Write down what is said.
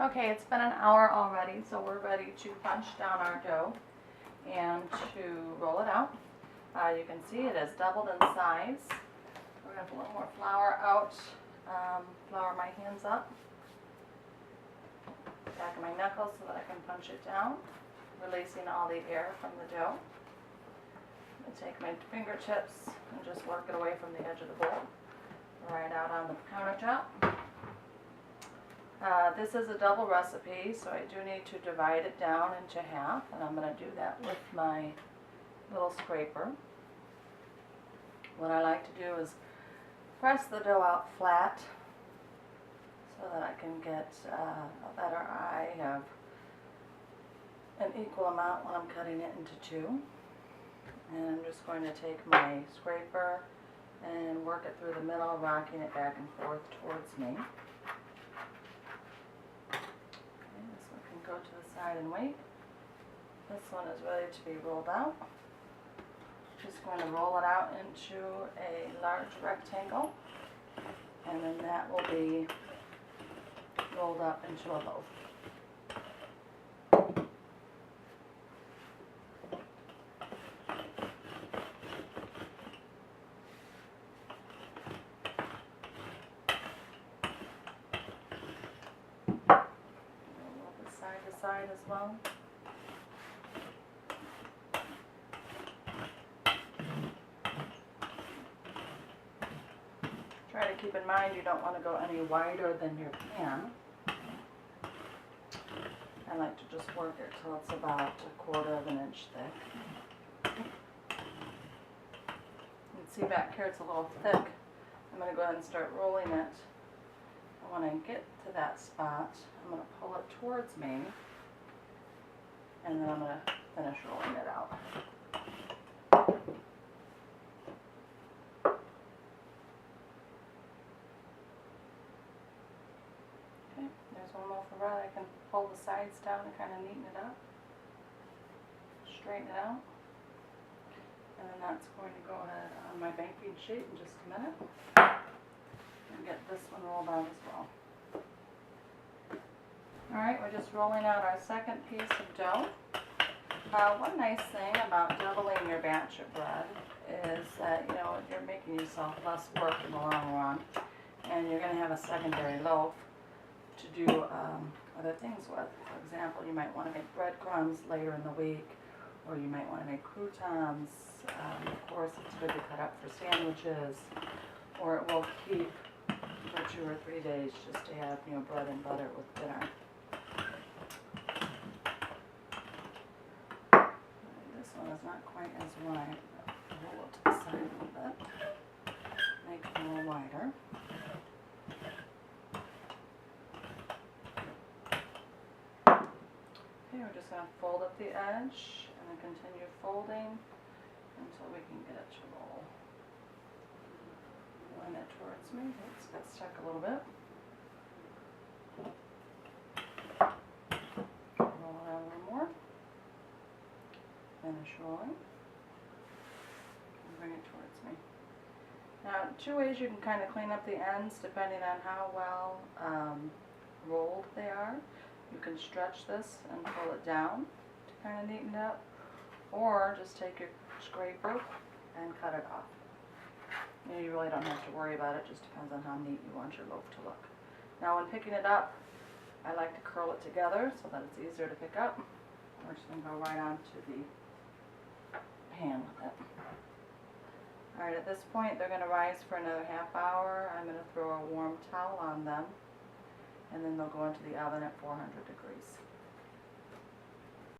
Okay, it's been an hour already, so we're ready to punch down our dough and to roll it out. You can see it has doubled in size. We're going to put a little more flour out, flour my hands up, back of my knuckles so that I can punch it down, releasing all the air from the dough. I'm going to take my fingertips and just work it away from the edge of the bowl, right out on the countertop. This is a double recipe, so I do need to divide it down into half, and I'm going to do that with my little scraper. What I like to do is press the dough out flat so that I can get a better eye of an equal amount when I'm cutting it into two. And I'm just going to take my scraper and work it through the middle, rocking it back and forth towards me. Go to the side and wait. This one is ready to be rolled out. Just going to roll it out into a large rectangle, and then that will be rolled up into a loaf. Side to side as well. Try to keep in mind you don't want to go any wider than your pan. I like to just work it till it's about 1/4 of an inch thick. You can see back here it's a little thick. I'm going to go ahead and start rolling it. When I get to that spot, I'm going to pull it towards me, and then I'm going to finish rolling it out. Okay, there's one loaf of bread. I can pull the sides down and kind of neaten it up, straighten it out, and then that's going to go ahead on my baking sheet in just a minute. And get this one rolled out as well. Alright, we're just rolling out our second piece of dough. One nice thing about doubling your batch of bread is that, you know, you're making yourself less work in the long run, and you're going to have a secondary loaf to do other things with. For example, you might want to make breadcrumbs later in the week, or you might want to make croutons. Of course, it's good to cut up for sandwiches, or it will keep for 2 or 3 days just to have, you know, bread and butter with dinner. This one is not quite as wide. Roll it to the side a little bit. Make it a little wider. Okay, we're just going to fold up the edge and then continue folding until we can get it to roll. Line it towards me. It's got stuck a little bit. Roll it out a little more. Finish rolling. And bring it towards me. Now, 2 ways you can kind of clean up the ends depending on how well rolled they are. You can stretch this and pull it down to kind of neaten it up, or just take your scraper and cut it off. You know, you really don't have to worry about it, just depends on how neat you want your loaf to look. Now when picking it up, I like to curl it together so that it's easier to pick up. We're just going to go right onto the pan with it. Alright, at this point they're going to rise for another ½ hour. I'm going to throw a warm towel on them, and then they'll go into the oven at 400 degrees.